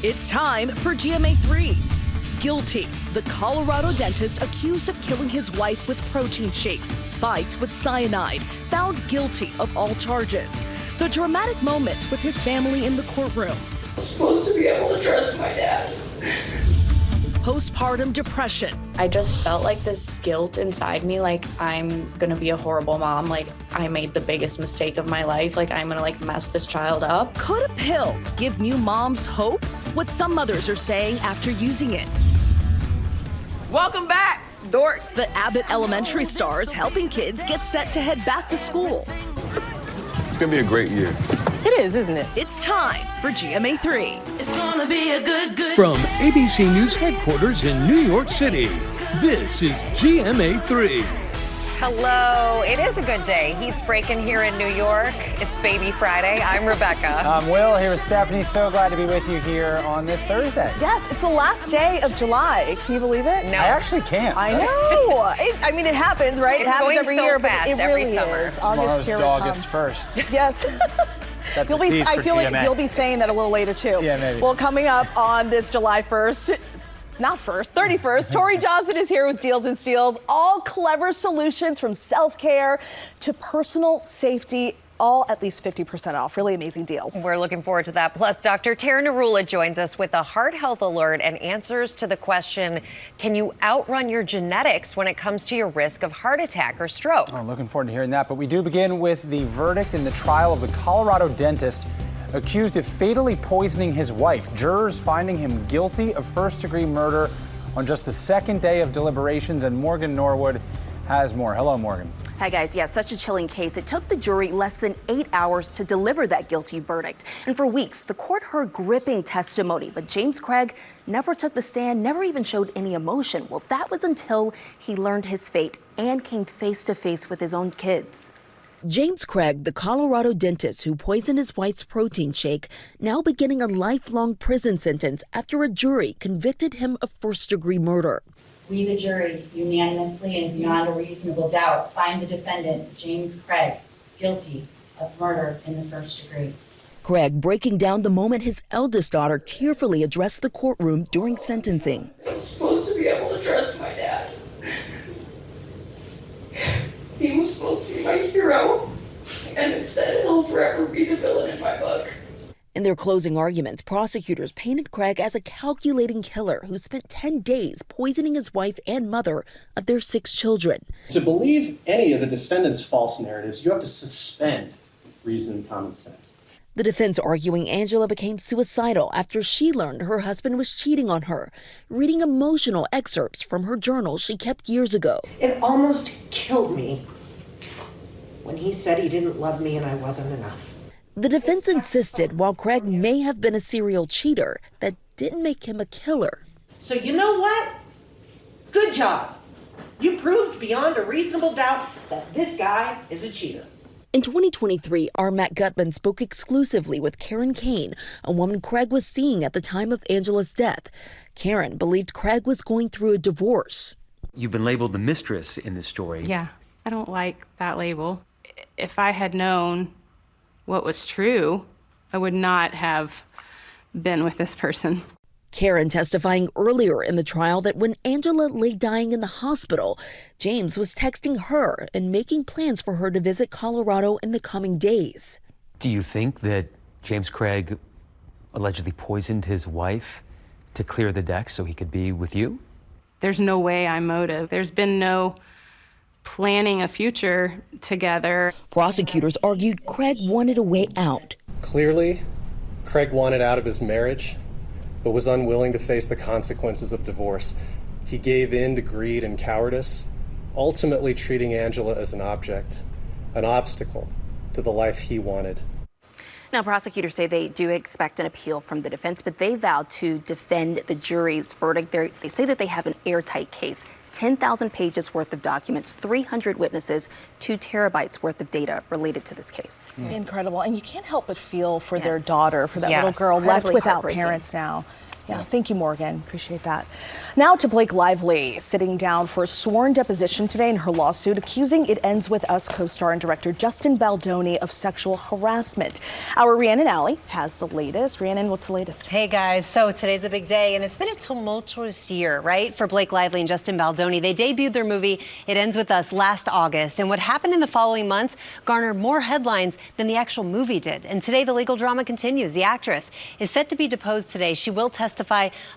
It's time for GMA3. Guilty. The Colorado dentist accused of killing his wife with protein shakes spiked with cyanide, found guilty of all charges. The dramatic moment with his family in the courtroom. I'm supposed to be able to trust my dad. Postpartum depression. I just felt like this guilt inside me, like I'm gonna be a horrible mom, like I made the biggest mistake of my life, like I'm gonna mess this child up. Could a pill give new moms hope? What some mothers are saying after using it. Welcome back, dorks. The Abbott Elementary stars helping kids get set to head back to school. It's gonna be a great year. It is, isn't it? It's time for GMA3. It's gonna be a good From ABC News headquarters in New York City, this is GMA3. Hello, it is a good day. Heat's breaking here in New York. It's Baby Friday. I'm Rebecca. I'm Will, here with Stephanie. So glad to be with you here on this Thursday. Yes, it's the last day of July. Can you believe it? No. I actually can't. I know. It happens, right? It's it happens going every so year, but fast it every really summer. is. Tomorrow's here we come. August 1st. Yes. That's You'll a tease I for feel GMA. like you'll be saying that a little later too. Yeah, maybe. Well, coming up on this July 1st, not 1st, 31st, Tori Johnson is here with Deals and Steals. All clever solutions from self-care to personal safety, all at least 50% off. Really amazing deals. We're looking forward to that. Plus, Dr. Tara Narula joins us with a heart health alert and answers to the question, can you outrun your genetics when it comes to your risk of heart attack or stroke? I'm looking forward to hearing that. But we do begin with the verdict in the trial of the Colorado dentist accused of fatally poisoning his wife. Jurors finding him guilty of first-degree murder on just the second day of deliberations, and Morgan Norwood has more. Hello, Morgan. Hi guys, yeah, such a chilling case. It took the jury less than 8 hours to deliver that guilty verdict. And for weeks, the court heard gripping testimony, but James Craig never took the stand, never even showed any emotion. Well, that was until he learned his fate and came face to face with his own kids. James Craig, the Colorado dentist who poisoned his wife's protein shake, now beginning a lifelong prison sentence after a jury convicted him of first-degree murder. We, the jury, unanimously and beyond a reasonable doubt, find the defendant, James Craig, guilty of murder in the first degree. Craig breaking down the moment his eldest daughter tearfully addressed the courtroom during sentencing. I'm supposed to be able to trust my dad. He was supposed to be my hero, and instead he'll forever be the villain in my book. In their closing arguments, prosecutors painted Craig as a calculating killer who spent 10 days poisoning his wife and mother of their 6 children. To believe any of the defendant's false narratives, you have to suspend reason and common sense. The defense arguing Angela became suicidal after she learned her husband was cheating on her, reading emotional excerpts from her journal she kept years ago. It almost killed me when he said he didn't love me and I wasn't enough. The defense insisted while Craig may have been a serial cheater, that didn't make him a killer. So you know what? Good job. You proved beyond a reasonable doubt that this guy is a cheater. In 2023, our Matt Gutman spoke exclusively with Karen Kane, a woman Craig was seeing at the time of Angela's death. Karen believed Craig was going through a divorce. You've been labeled the mistress in this story. Yeah, I don't like that label. If I had known what was true, I would not have been with this person. Karen testifying earlier in the trial that when Angela lay dying in the hospital, James was texting her and making plans for her to visit Colorado in the coming days. Do you think that James Craig allegedly poisoned his wife to clear the deck so he could be with you? There's no way I'm motive. There's been no planning a future together. Prosecutors argued Craig wanted a way out. Clearly, Craig wanted out of his marriage, but was unwilling to face the consequences of divorce. He gave in to greed and cowardice, ultimately treating Angela as an object, an obstacle to the life he wanted. Now, prosecutors say they do expect an appeal from the defense, but they vow to defend the jury's verdict. They say that they have an airtight case. 10,000 pages worth of documents, 300 witnesses, 2 terabytes worth of data related to this case. Incredible. And you can't help but feel for their daughter, for that little girl left Incredibly without heartbreaking. parents now. Yeah, thank you, Morgan. Appreciate that. Now to Blake Lively, sitting down for a sworn deposition today in her lawsuit accusing It Ends With Us co-star and director Justin Baldoni of sexual harassment. Our Rhiannon Alley has the latest. Rhiannon, what's the latest? Hey guys, so today's a big day, and it's been a tumultuous year, right, for Blake Lively and Justin Baldoni. They debuted their movie It Ends With Us last August, and what happened in the following months garnered more headlines than the actual movie did. And today the legal drama continues. The actress is set to be deposed today. She will testify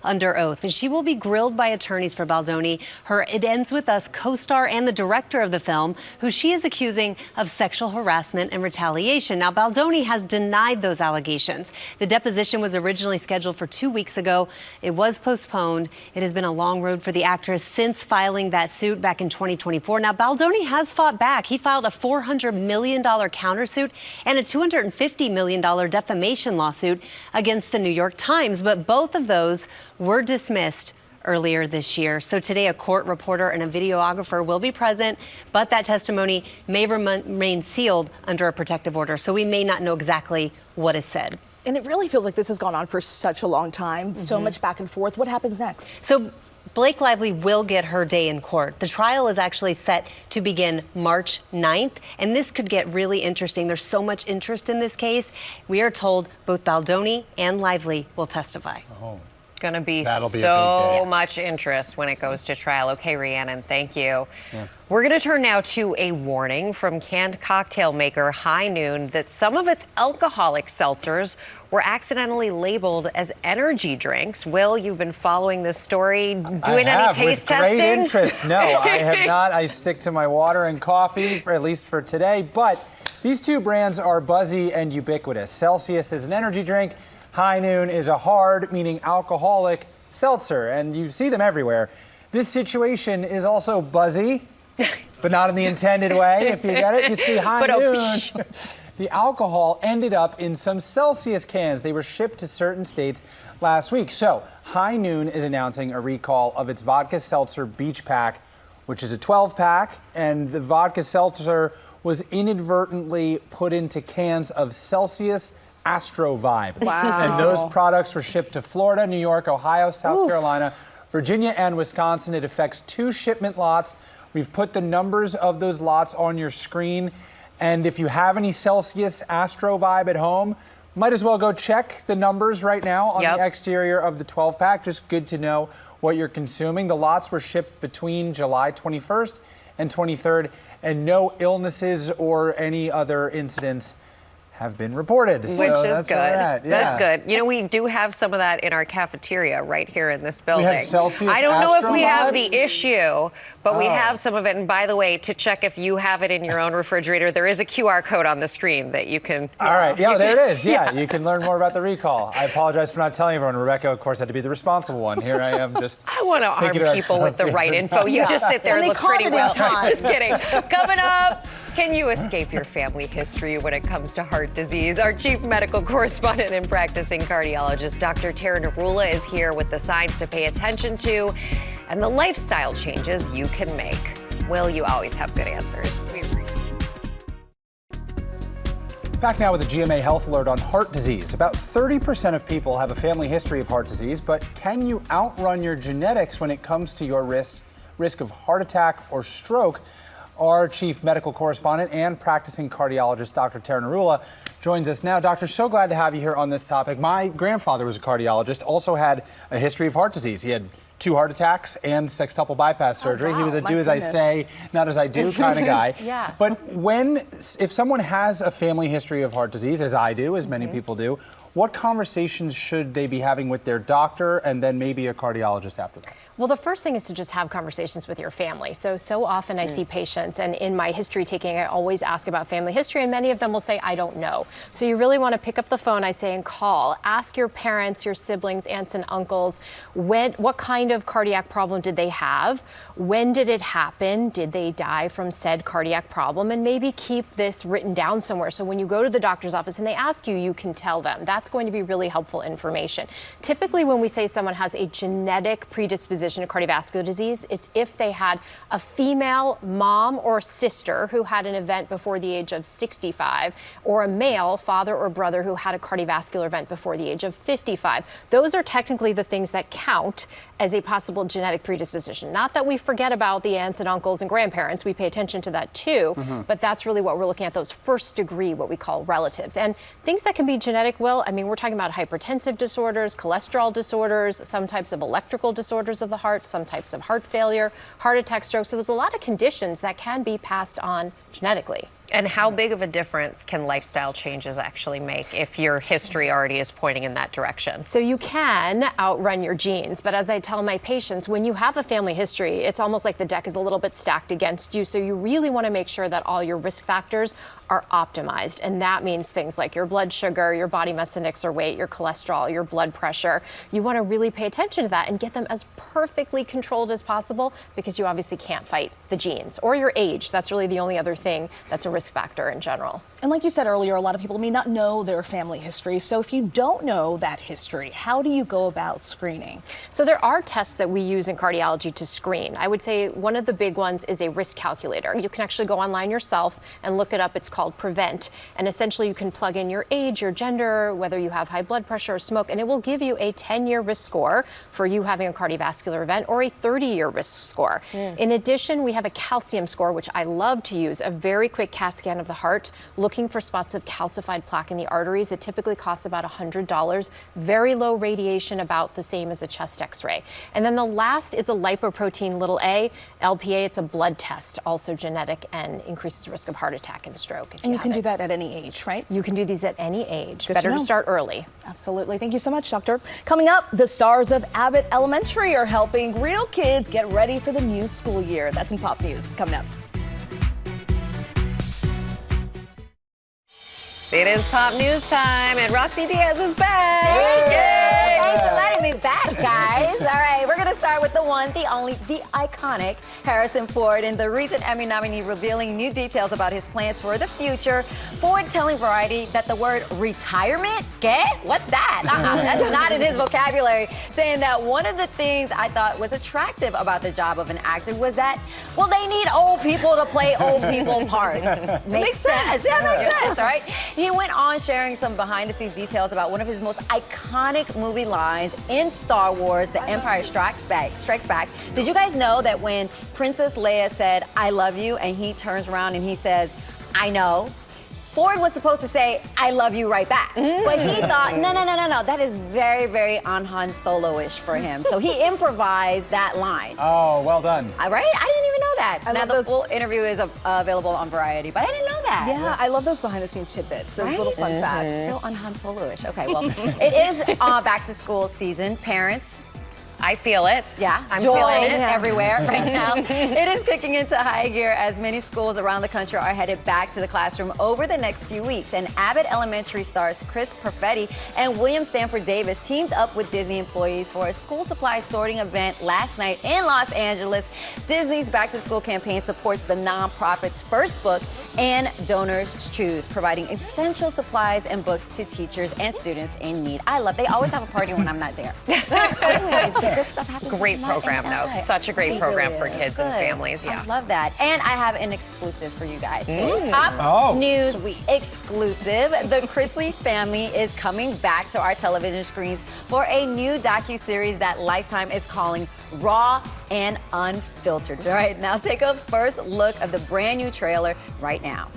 under oath, and she will be grilled by attorneys for Baldoni, her It Ends With Us co-star and the director of the film, who she is accusing of sexual harassment and retaliation. Now, Baldoni has denied those allegations. The deposition was originally scheduled for 2 weeks ago. It was postponed. It has been a long road for the actress since filing that suit back in 2024. Now, Baldoni has fought back. He filed a $400 million countersuit and a $250 million defamation lawsuit against the New York Times, but both of those were dismissed earlier this year. So today a court reporter and a videographer will be present, but that testimony may remain sealed under a protective order. So we may not know exactly what is said. And it really feels like this has gone on for such a long time, so much back and forth. What happens next? So Blake Lively will get her day in court. The trial is actually set to begin March 9th, and this could get really interesting. There's so much interest in this case. We are told both Baldoni and Lively will testify. Going to be That'll be a so big day. much interest when it goes to trial. Okay, Rhiannon, thank you. Yeah. We're going to turn now to a warning from canned cocktail maker High Noon that some of its alcoholic seltzers were accidentally labeled as energy drinks. Will, you've been following this story, doing any taste testing? Great interest. No, I have not. I stick to my water and coffee, at least for today. But these two brands are buzzy and ubiquitous. Celsius is an energy drink. High Noon is a hard, meaning alcoholic, seltzer, and you see them everywhere. This situation is also buzzy, but not in the intended way, if you get it. You see High Noon. The alcohol ended up in some Celsius cans. They were shipped to certain states last week. So High Noon is announcing a recall of its vodka seltzer beach pack, which is a 12-pack, and the vodka seltzer was inadvertently put into cans of Celsius Astro Vibe. Wow. And those products were shipped to Florida, New York, Ohio, South Carolina, Virginia, and Wisconsin. It affects 2 shipment lots. We've put the numbers of those lots on your screen. And if you have any Celsius Astro Vibe at home, might as well go check the numbers right now on the exterior of the 12-pack. Just good to know what you're consuming. The lots were shipped between July 21st and 23rd, and no illnesses or any other incidents have been reported. Which So is that's good. where we're at. That's Yeah. good. You know, we do have some of that in our cafeteria right here in this building. have Celsius I don't know if Astro we have Vibe? the issue, but we Oh. have some of it. And by the way, to check if you have it in your own refrigerator, there is a QR code on the screen that you can. All right. Yeah, there it is. Yeah, you can learn more about the recall. I apologize for not telling everyone. Rebecca, of course, had to be the responsible one. Here I am just. I want to arm thinking about people with the Celsius right and info. You vodka. just sit there And and they look caught pretty it in well. time. Just kidding. Coming up, can you escape your family history when it comes to heart disease? Our chief medical correspondent and practicing cardiologist, Dr. Tara Narula, is here with the signs to pay attention to and the lifestyle changes you can make. Will, you always have good answers. Back now with a GMA health alert on heart disease. About 30% of people have a family history of heart disease, but can you outrun your genetics when it comes to your risk of heart attack or stroke? Our chief medical correspondent and practicing cardiologist, Dr. Tara Narula, joins us now. Doctor, so glad to have you here on this topic. My grandfather was a cardiologist, also had a history of heart disease. He had 2 heart attacks and sextuple bypass surgery. wow. He was a My do as I goodness. say, not as I do kind of guy. Yeah. But if someone has a family history of heart disease, as I do, as many people do, what conversations should they be having with their doctor and then maybe a cardiologist after that? Well, the first thing is to just have conversations with your family. So often I see patients, and in my history taking, I always ask about family history, and many of them will say, I don't know. So you really want to pick up the phone, I say, and call. Ask your parents, your siblings, aunts and uncles, what kind of cardiac problem did they have? When did it happen? Did they die from said cardiac problem? And maybe keep this written down somewhere. So when you go to the doctor's office and they ask you, you can tell them. That's that's going to be really helpful information. Typically, when we say someone has a genetic predisposition to cardiovascular disease, it's if they had a female mom or sister who had an event before the age of 65, or a male father or brother who had a cardiovascular event before the age of 55. Those are technically the things that count as a possible genetic predisposition. Not that we forget about the aunts and uncles and grandparents, we pay attention to that too, but that's really what we're looking at, those first degree, what we call relatives. And things that can be genetic, Will, I mean, we're talking about hypertensive disorders, cholesterol disorders, some types of electrical disorders of the heart, some types of heart failure, heart attack, stroke. So there's a lot of conditions that can be passed on genetically. And how big of a difference can lifestyle changes actually make if your history already is pointing in that direction? So you can outrun your genes, but as I tell my patients, when you have a family history, it's almost like the deck is a little bit stacked against you. So you really want to make sure that all your risk factors are optimized. And that means things like your blood sugar, your body mass index or weight, your cholesterol, your blood pressure. You want to really pay attention to that and get them as perfectly controlled as possible, because you obviously can't fight the genes or your age. That's really the only other thing that's a risk factor in general. And like you said earlier, a lot of people may not know their family history. So if you don't know that history, how do you go about screening? So there are tests that we use in cardiology to screen. I would say one of the big ones is a risk calculator. You can actually go online yourself and look it up. It's called Prevent. And essentially you can plug in your age, your gender, whether you have high blood pressure or smoke, and it will give you a 10-year risk score for you having a cardiovascular event, or a 30-year risk score. In addition, we have a calcium score, which I love to use, a very quick CAT scan of the heart, looking for spots of calcified plaque in the arteries. It typically costs about $100. Very low radiation, about the same as a chest x-ray. And then the last is a lipoprotein little a, LPA. It's a blood test, also genetic, and increases the risk of heart attack and stroke. And you can do that at any age, right? You can do these at any age. Good Better to to start early. Absolutely. Thank you so much, Doctor. Coming up, the stars of Abbott Elementary are helping real kids get ready for the new school year. That's in Pop News. Coming up. It is Pop News time, and Roxy Diaz is back. Hey, thanks for letting me back, guys. All right, we're going to start with the one, the only, the iconic Harrison Ford, and the recent Emmy nominee revealing new details about his plans for the future. Ford telling Variety that the word retirement, what's that? That's not in his vocabulary, saying that one of the things I thought was attractive about the job of an actor was that, well, they need old people to play old people parts. Makes sense. Yeah, makes sense, all right? He went on sharing some behind-the-scenes details about one of his most iconic movie lines in Star Wars, The Empire Strikes Back. Did you guys know that when Princess Leia said, "I love you," and he turns around and he says, "I know," Ford was supposed to say, "I love you" right back. But he thought, no, that is very, very Han Solo-ish for him. So he improvised that line. Oh, well done. Right? I didn't even know that. Now the full interview is available on Variety, but I didn't know that. Yeah, I love those behind-the-scenes tidbits, those little fun facts. So Han Solo-ish. Okay, well, it is back-to-school season. Parents, I feel it. Yeah, I'm feeling it everywhere right now. It is kicking into high gear as many schools around the country are headed back to the classroom over the next few weeks. And Abbott Elementary stars Chris Perfetti and William Stanford Davis teamed up with Disney employees for a school supply sorting event last night in Los Angeles. Disney's Back to School campaign supports the nonprofit's First Book and Donors Choose, providing essential supplies and books to teachers and students in need. I love. They always have a party when I'm not there. Good stuff happens. Great program, though. Such a great program for kids and families. Yeah. I love that. And I have an exclusive for you guys. Pop News exclusive. The Chrisley family is coming back to our television screens for a new docuseries that Lifetime is calling Raw and Unfiltered. All right, now take a first look of the brand new trailer right now.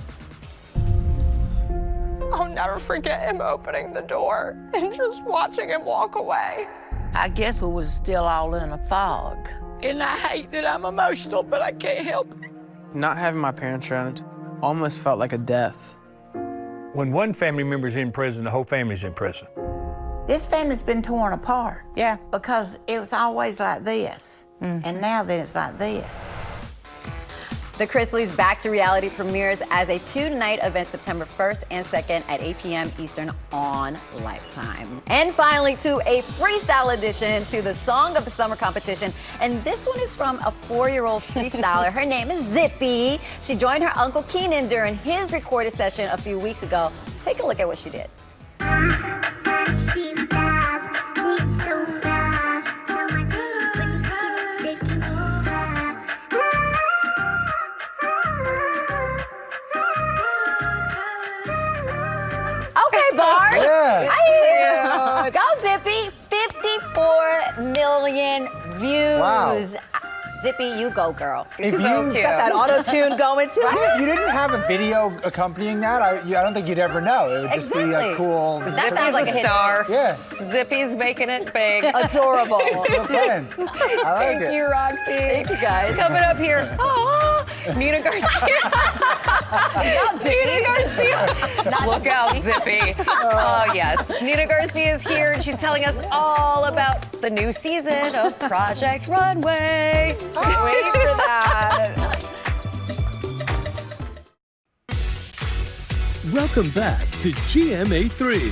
I'll never forget him opening the door and just watching him walk away. I guess we was still all in a fog. And I hate that I'm emotional, but I can't help it. Not having my parents around almost felt like a death. When one family member's in prison, the whole family's in prison. This family's been torn apart. Yeah. Because it was always like this. And now that it's like this. The Chrisleys Back to Reality premieres as a 2-night event September 1st and 2nd at 8 p.m. Eastern on Lifetime. And finally, to a freestyle edition to the Song of the Summer competition. And this one is from a 4-year-old freestyler. Her name is Zippy. She joined her Uncle Keenan during his recorded session a few weeks ago. Take a look at what she did. million views. Wow. Zippy, you go, girl. If So you cute. Got that auto-tune going too. If you didn't have a video accompanying that, I don't think you'd ever know. It would just be a cool. That sounds like a star. Yeah. Zippy's making it big. Adorable. I like Thank you, Roxy. Thank you, guys. Coming up here, Nina Garcia. Nina Garcia. Look out, Zippy. Oh, yes. Nina Garcia is here, and she's telling us all about the new season of Project Runway. Can't wait for that. Welcome back to GMA3.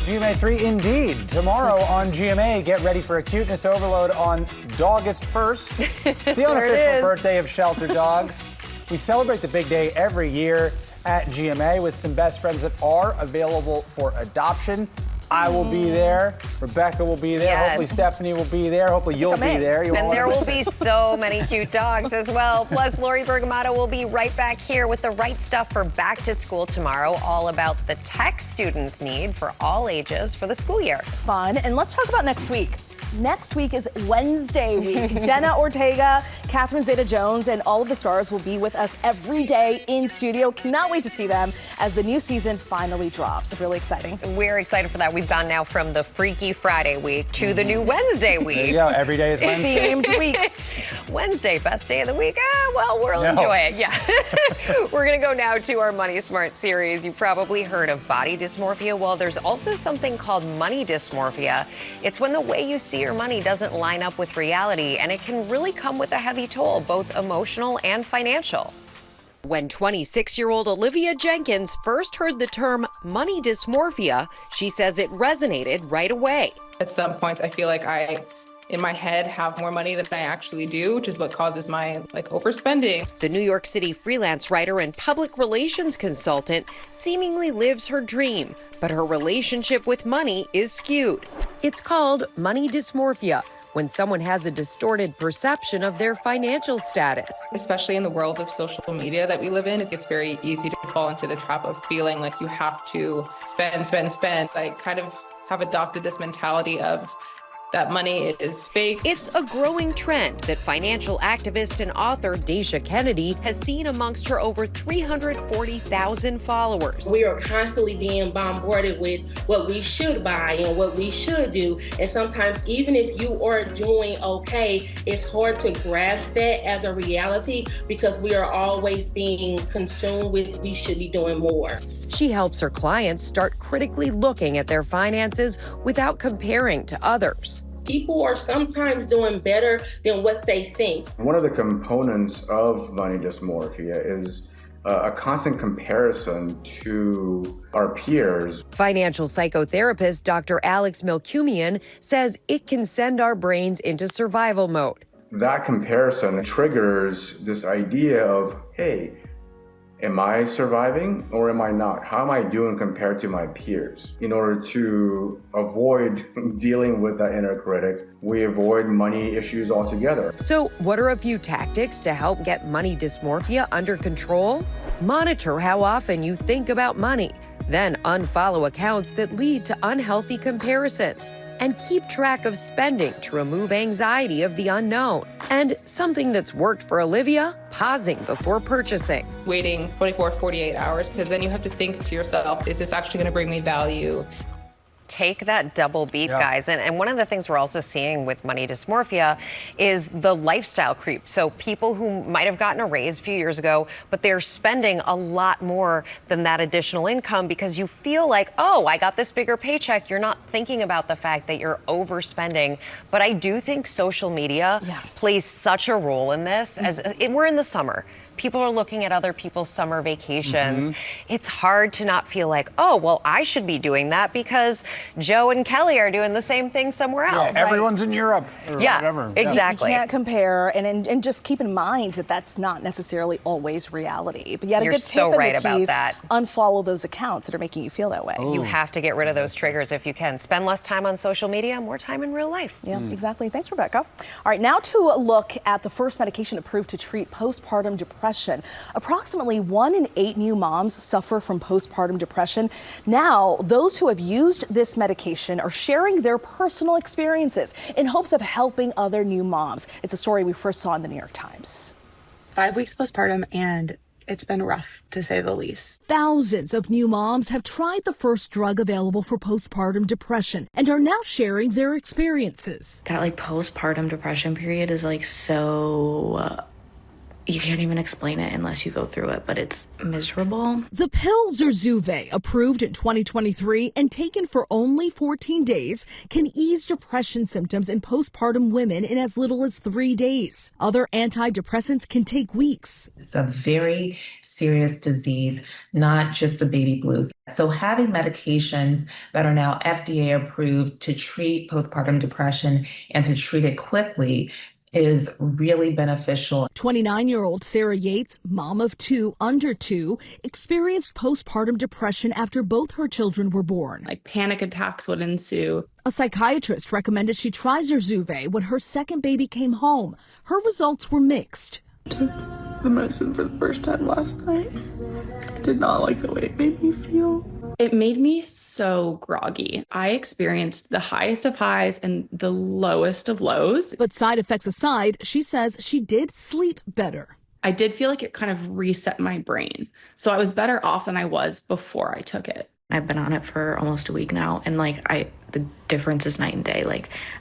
GMA3 indeed. Tomorrow on GMA, get ready for a cuteness overload on August 1st, the unofficial birthday of shelter dogs. We celebrate the big day every year at GMA with some best friends that are available for adoption. I will be there. Rebecca will be there. Yes. Hopefully Stephanie will be there. Hopefully you'll be there. And there will be so many cute dogs as well. Plus, Lori Bergamato will be right back here with the right stuff for back to school tomorrow, all about the tech students need for all ages for the school year. Fun. And let's talk about next week. Next week is Wednesday week. Jenna Ortega, Catherine Zeta-Jones, and all of the stars will be with us every day in studio. Cannot wait to see them as the new season finally drops. Really exciting. We're excited for that. We've gone now from the Freaky Friday week to the new Wednesday week. There you go. Every day is Wednesday. Themed weeks. Wednesday, best day of the week. Well, we'll enjoy it. Yeah. We're going to go now to our Money Smart series. You've probably heard of body dysmorphia. Well, there's also something called money dysmorphia. It's when the way you see your money doesn't line up with reality, and it can really come with a heavy toll, both emotional and financial. When 26-year-old Olivia Jenkins first heard the term money dysmorphia, she says it resonated right away. At some points, I feel like I, in my head, have more money than I actually do, which is what causes my overspending. The New York City freelance writer and public relations consultant seemingly lives her dream, but her relationship with money is skewed. It's called money dysmorphia, when someone has a distorted perception of their financial status. Especially in the world of social media that we live in, it's very easy to fall into the trap of feeling like you have to spend. I kind of have adopted this mentality of that money is fake. It's a growing trend that financial activist and author Daisha Kennedy has seen amongst her over 340,000 followers. We are constantly being bombarded with what we should buy and what we should do. And sometimes even if you are doing okay, it's hard to grasp that as a reality because we are always being consumed with we should be doing more. She helps her clients start critically looking at their finances without comparing to others. People are sometimes doing better than what they think. One of the components of money dysmorphia is a constant comparison to our peers. Financial psychotherapist Dr. Alex Melkumian says it can send our brains into survival mode. That comparison triggers this idea of, hey, am I surviving or am I not? How am I doing compared to my peers? In order to avoid dealing with that inner critic, we avoid money issues altogether. So what are a few tactics to help get money dysmorphia under control? Monitor how often you think about money, then unfollow accounts that lead to unhealthy comparisons. And keep track of spending to remove anxiety of the unknown. And something that's worked for Olivia, pausing before purchasing. Waiting 24, 48 hours, because then you have to think to yourself, is this actually going to bring me value? Take that double beat, guys. And one of the things we're also seeing with money dysmorphia is the lifestyle creep. So people who might have gotten a raise a few years ago, but they're spending a lot more than that additional income because you feel like, oh, I got this bigger paycheck. You're not thinking about the fact that you're overspending. But I do think social media plays such a role in this. As we're in the summer. People are looking at other people's summer vacations. It's hard to not feel like, oh, well, I should be doing that because Joe and Kelly are doing the same thing somewhere else. Yeah, everyone's in Europe or whatever. Exactly. You can't compare, and just keep in mind that that's not necessarily always reality. But you had a good tip so in right the about keys, that. Unfollow those accounts that are making you feel that way. You have to get rid of those triggers if you can. Spend less time on social media, more time in real life. Yeah, exactly. Thanks, Rebecca. All right, now to look at the first medication approved to treat postpartum depression. depression. Approximately 1 in 8 new moms suffer from postpartum depression. Now, those who have used this medication are sharing their personal experiences in hopes of helping other new moms. It's a story we first saw in the New York Times. 5 weeks postpartum, and it's been rough, to say the least. Thousands of new moms have tried the first drug available for postpartum depression and are now sharing their experiences. That postpartum depression period is so you can't even explain it unless you go through it, but it's miserable. The pill Zurzuvae, approved in 2023 and taken for only 14 days, can ease depression symptoms in postpartum women in as little as 3 days. Other antidepressants can take weeks. It's a very serious disease, not just the baby blues. So having medications that are now FDA approved to treat postpartum depression and to treat it quickly is really beneficial. 29-year-old Sarah Yates, mom of 2 under 2, experienced postpartum depression after both her children were born. Panic attacks would ensue. A psychiatrist recommended she try Zurzuvae when her second baby came home. Her results were mixed. I took the medicine for the first time last night. I did not like the way it made me feel. It made me so groggy. I experienced the highest of highs and the lowest of lows. But side effects aside, she says she did sleep better. I did feel like it kind of reset my brain. So I was better off than I was before I took it. I've been on it for almost a week now, and the difference is night and day.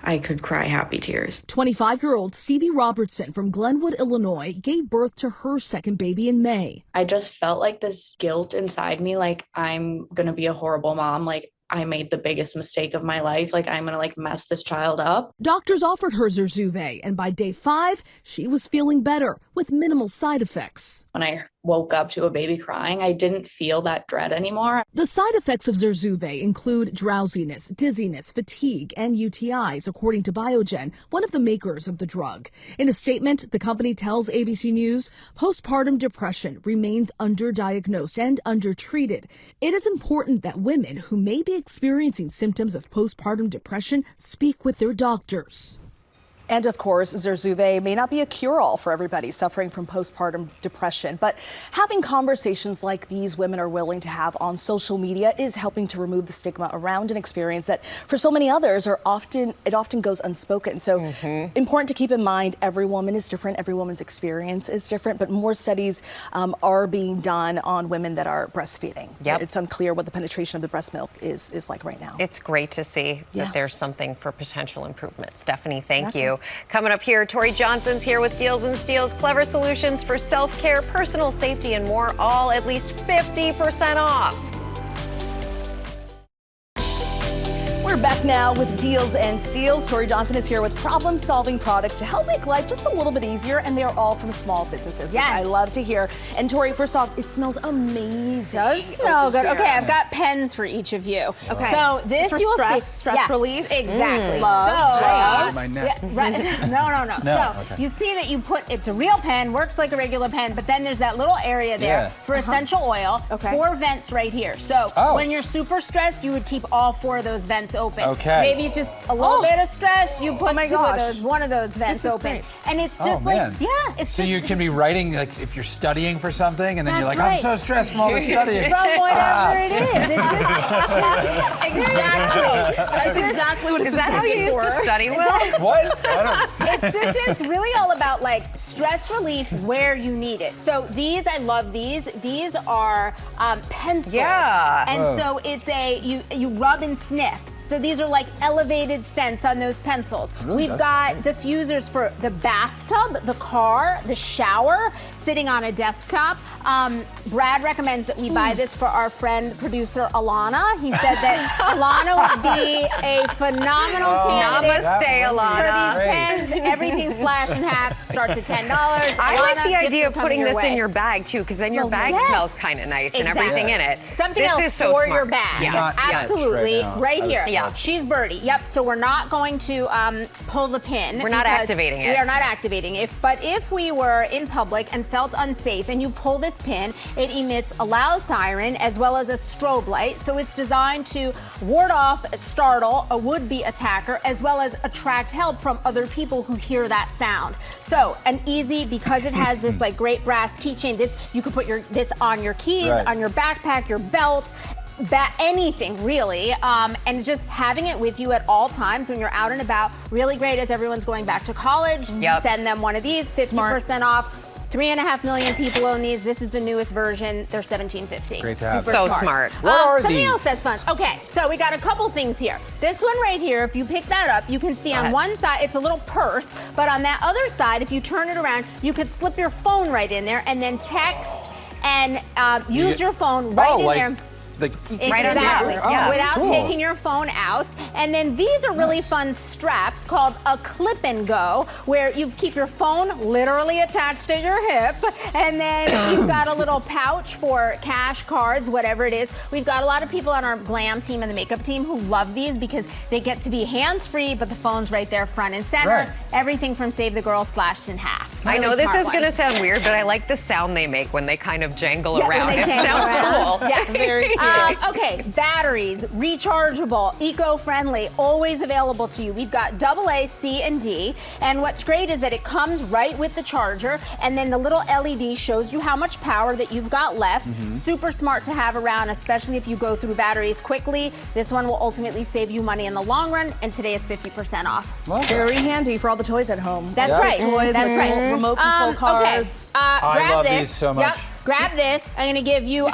I could cry happy tears. 25-year-old Stevie Robertson from Glenwood, Illinois, gave birth to her second baby in May. I just felt this guilt inside me, I'm gonna be a horrible mom. I made the biggest mistake of my life. I'm gonna mess this child up. Doctors offered her Zurzuvae, and by day 5, she was feeling better with minimal side effects. When I woke up to a baby crying, I didn't feel that dread anymore. The side effects of Zurzuvae include drowsiness, dizziness, fatigue, and UTIs, according to Biogen, one of the makers of the drug. In a statement, the company tells ABC News, postpartum depression remains underdiagnosed and undertreated. It is important that women who may be experiencing symptoms of postpartum depression speak with their doctors. And of course, Zurzuvae may not be a cure-all for everybody suffering from postpartum depression, but having conversations like these women are willing to have on social media is helping to remove the stigma around an experience that for so many others often goes unspoken. So important to keep in mind, every woman is different, every woman's experience is different, but more studies are being done on women that are breastfeeding. Yep. It's unclear what the penetration of the breast milk is like right now. It's great to see that there's something for potential improvement. Stephanie, thank you. Coming up here, Tori Johnson's here with Deals and Steals, clever solutions for self-care, personal safety, and more, all at least 50% off. We're back now with Deals and Steals. Tori Johnson is here with problem-solving products to help make life just a little bit easier, and they're all from small businesses, which I love to hear. And Tori, first off, it smells amazing. It does smell good. Okay, I've got pens for each of you. Okay. So this for you will stress, see. stress relief. Exactly. Love. My neck. No. So you see that you put, it's a real pen, works like a regular pen, but then there's that little area there for essential oil. 4 vents right here. So when you're super stressed, you would keep all 4 of those vents open. Okay. Maybe just a little bit of stress, you put 2 of those, 1 of those vents open. Great. And it's just it's so just, you can be writing, if you're studying for something, and then you're like, right. I'm so stressed from all the studying. From whatever it is. It's just, exactly. That's exactly what it's Is that how you used to study, Will? What? I don't. It's really all about stress relief where you need it. So these, I love these. These are pencils. Yeah. And so it's you rub and sniff. So these are elevated scents on those pencils. We've got diffusers for the bathtub, the car, the shower, sitting on a desktop. Brad recommends that we buy this for our friend producer Alana. He said that Alana would be a phenomenal candidate Namaste, Alana. for these pens. Everything slash and half starts at $10. I like the idea of putting this in your bag too, because then your bag smells kind of nice and everything in it. Something this else is so for smart. your bag. Yes. Absolutely. Right here. Yeah. She's Birdie. Yep. So we're not going to pull the pin. We're not activating it. We are not activating it. But if we were in public and felt unsafe and you pull this pin, it emits a loud siren as well as a strobe light. So it's designed to ward off, startle a would-be attacker, as well as attract help from other people who hear that sound. So an easy, because it has this like great brass keychain, this you could put this on your keys, on your backpack, your belt, anything really, and just having it with you at all times when you're out and about. Really great as everyone's going back to college. Send them one of these, 50% off. 3.5 million people own these. This is the newest version. They're $17.50. Great to have. So smart. What are something these? else that's fun. Okay, so we got a couple things here. This one right here, if you pick that up, you can see on one side, it's a little purse, but on that other side, if you turn it around, you could slip your phone right in there and then text and use your phone right in there. Right on top. Without taking your phone out. And then these are really fun straps called a clip and go, where you keep your phone literally attached to your hip, and then you've got a little pouch for cash, cards, whatever it is. We've got a lot of people on our glam team and the makeup team who love these because they get to be hands-free, but the phone's right there front and center. Right. Everything from Save the Girl slashed in half. I know this is going to to sound weird, but I like the sound they make when they kind of jangle Yeah, around. when they It jangle sounds around. cool. Yeah, very cute. Okay, batteries, rechargeable, eco-friendly, always available to you. We've got AA, C, and D. And what's great is that it comes right with the charger, and then the little LED shows you how much power that you've got left. Super smart to have around, especially if you go through batteries quickly. This one will ultimately save you money in the long run, and today it's 50% off. Very handy for all the toys at home. That's right. Toys, That's right. remote control cars. Okay. I Grab love this. these so much. Yep. Grab this. I'm gonna give you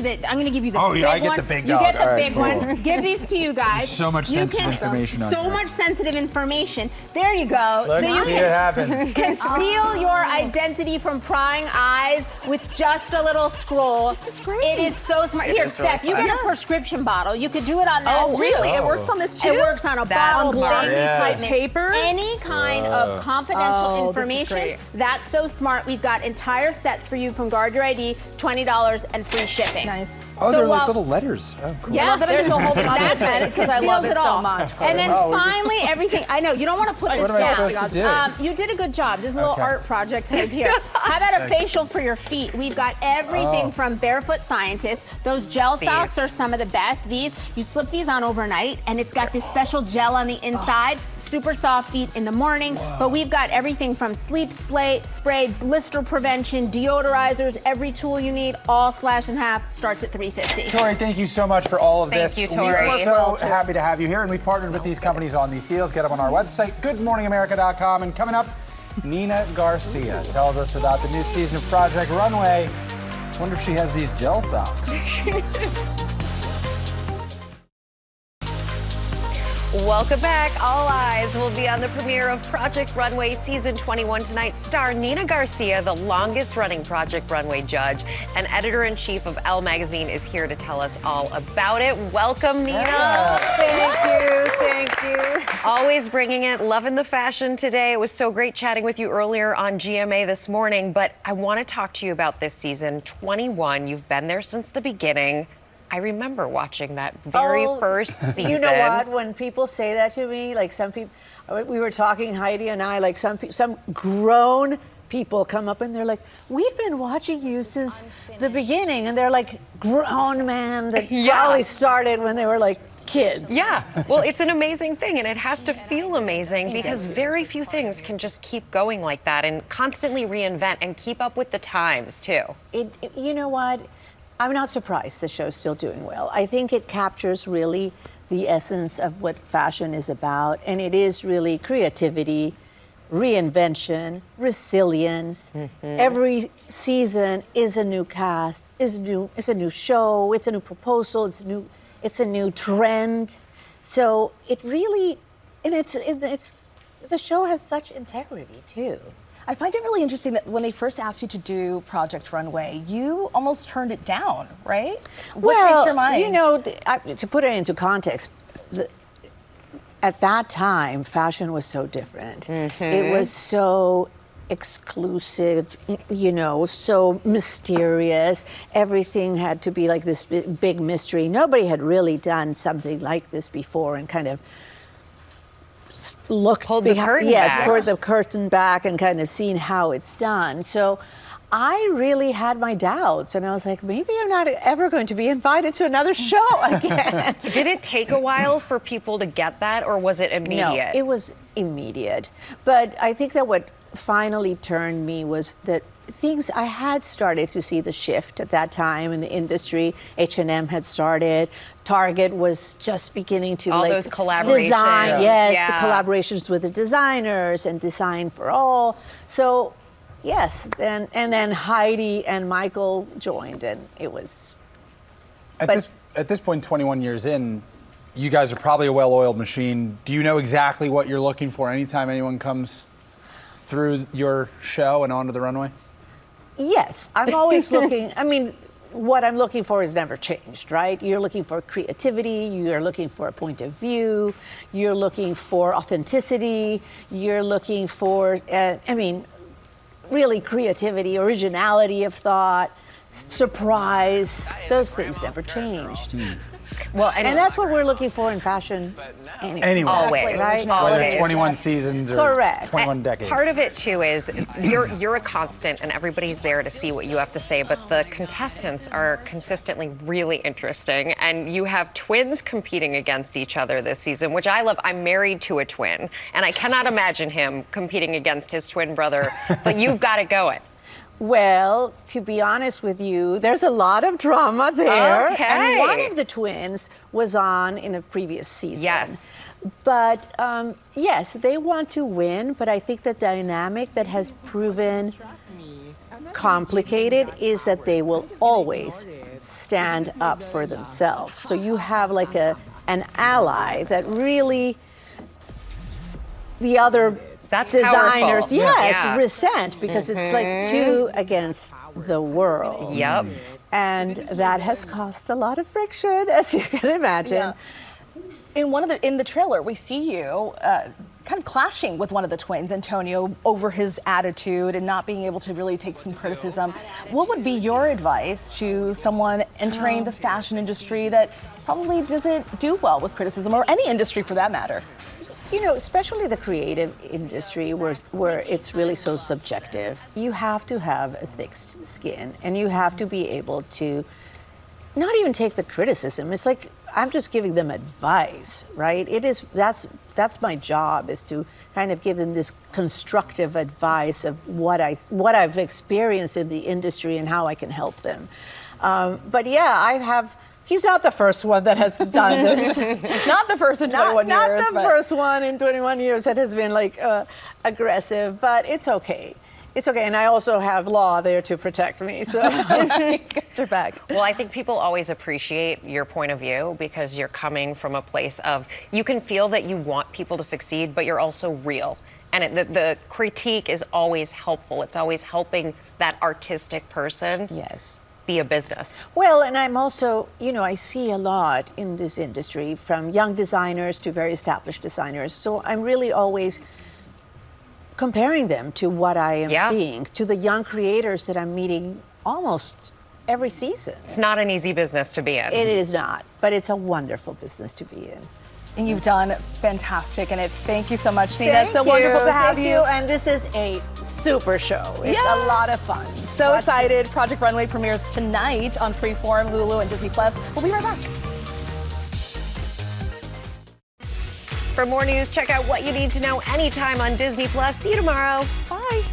the big Oh, yeah, I one. get the big You dog. get the All right, big cool. one. Give these to you guys. So much sensitive information on So here. much sensitive information. There you go. Let's so you see it happen. can steal your identity from prying eyes with just a little scroll. This is great. It is so smart. Here, Steph, you get a prescription bottle. You could do it on that too. Really? It works on this too? It works on a bottle, glossy things type paper? Any kind of confidential this is information. great. That's so smart. We've got entire sets for you from Guard Your ID, $20 and free shipping. Nice. Oh, So they're like while- little letters. Oh, cool. Yeah, there's a holding on to the exactly. pen. It's because I love Seals it so all. much. And then Oh, finally, everything. I know you don't want to put this What am I down. supposed to do? You did a good job. This is a little Okay. art project type here. How about a facial for your feet? We've got everything from Barefoot Scientist. Those gel socks are some of the best. These, you slip these on overnight, and it's got this special gel on the inside. Super soft feet in the morning. But we've got everything from sleep spray, blister prevention, deodorizers, every tool you need, all slash in half. Starts at $350. Tori, thank you so much for all of this. Thank you, Tori. We're so happy to have you here, and we partnered with these companies on these deals. Get them on our website, goodmorningamerica.com. And coming up, Nina Garcia tells us about the new season of Project Runway. Wonder if she has these gel socks. Welcome back. All eyes will be on the premiere of Project Runway Season 21 tonight. Star Nina Garcia, the longest-running Project Runway judge and editor-in-chief of Elle Magazine, is here to tell us all about it. Welcome, Nina. Thank you. Always bringing it. Loving the fashion today. It was so great chatting with you earlier on GMA this morning, but I want to talk to you about this season 21. You've been there since the beginning. I remember watching that very first season. You know what? When people say that to me, like some people, we were talking, Heidi and I, like some grown people come up and they're like, "We've been watching you since the beginning," and they're like grown men that probably started when they were like kids. Yeah, well, it's an amazing thing, and it has to feel amazing because very few things can just keep going like that and constantly reinvent and keep up with the times too. You know what? I'm not surprised the show's still doing well. I think it captures really the essence of what fashion is about, and it is really creativity, reinvention, resilience. Every season is a new cast, it's a new show, it's a new proposal, it's a new trend. So it really, and it's the show has such integrity too. I find it really interesting that when they first asked you to do Project Runway, you almost turned it down, right? What changed your mind? You know, to put it into context, at that time, fashion was so different. It was so exclusive, so mysterious. Everything had to be like this big mystery. Nobody had really done something like this before and kind of pulled the curtain back. Pulled the curtain back and kind of seen how it's done. So I really had my doubts, and I was like, maybe I'm not ever going to be invited to another show again. Did it take a while for people to get that, or was it immediate? No, it was immediate. But I think that what finally turned me was that I had started to see the shift at that time in the industry. H&M had started. Target was just beginning to all those collaborations. Design, yes, the collaborations with the designers and Design for All. So, yes, and then Heidi and Michael joined, and it was. At this point, 21 years in, you guys are probably a well-oiled machine. Do you know exactly what you're looking for anytime anyone comes through your show and onto the runway? Yes, I'm always looking. I mean, what I'm looking for has never changed, right? You're looking for creativity, you're looking for a point of view, you're looking for authenticity, you're looking for, really creativity, originality of thought, surprise. Those things never changed. Well, and that's what we're looking for in fashion anyway. Always, right? Whether it's 21 seasons or 21 decades. Part of it too is you're a constant, and everybody's there to see what you have to say. But the contestants are consistently really interesting, and you have twins competing against each other this season, which I love. I'm married to a twin, and I cannot imagine him competing against his twin brother. But you've got it going. Well, to be honest with you, there's a lot of drama there. Okay. And one of the twins was on in a previous season. Yes. But yes, they want to win, but I think the dynamic that has proven complicated is that they will always stand up for themselves. So you have like an ally that really the other designers, resent because it's like two against the world. Yep. And that has caused a lot of friction, as you can imagine. Yeah. In the trailer, we see you kind of clashing with one of the twins, Antonio, over his attitude and not being able to really take some criticism. What would be your advice to someone entering the fashion industry that probably doesn't do well with criticism, or any industry for that matter? Especially the creative industry where it's really so subjective, you have to have a thick skin, and you have to be able to not even take the criticism. It's like, I'm just giving them advice, right? That's my job, is to kind of give them this constructive advice of what I've experienced in the industry and how I can help them. But yeah, he's not the first one that has done this. Not the first in 21 years. Not the first one in 21 years that has been aggressive, but it's okay. It's okay, and I also have law there to protect me, so he's got your back. Well, I think people always appreciate your point of view because you're coming from a place of, you can feel that you want people to succeed, but you're also real. And the critique is always helpful. It's always helping that artistic person. Yes. Be a business. Well, and I'm also, I see a lot in this industry, from young designers to very established designers. So I'm really always comparing them to what I am seeing, to the young creators that I'm meeting almost every season. It's not an easy business to be in. It is not, but it's a wonderful business to be in. And you've done fantastic in it. Thank you so much, Nina. It's so wonderful to have you. And this is a super show. It's a lot of fun. So excited. Project Runway premieres tonight on Freeform, Hulu, and Disney+. We'll be right back. For more news, check out What You Need to Know anytime on Disney+. See you tomorrow. Bye.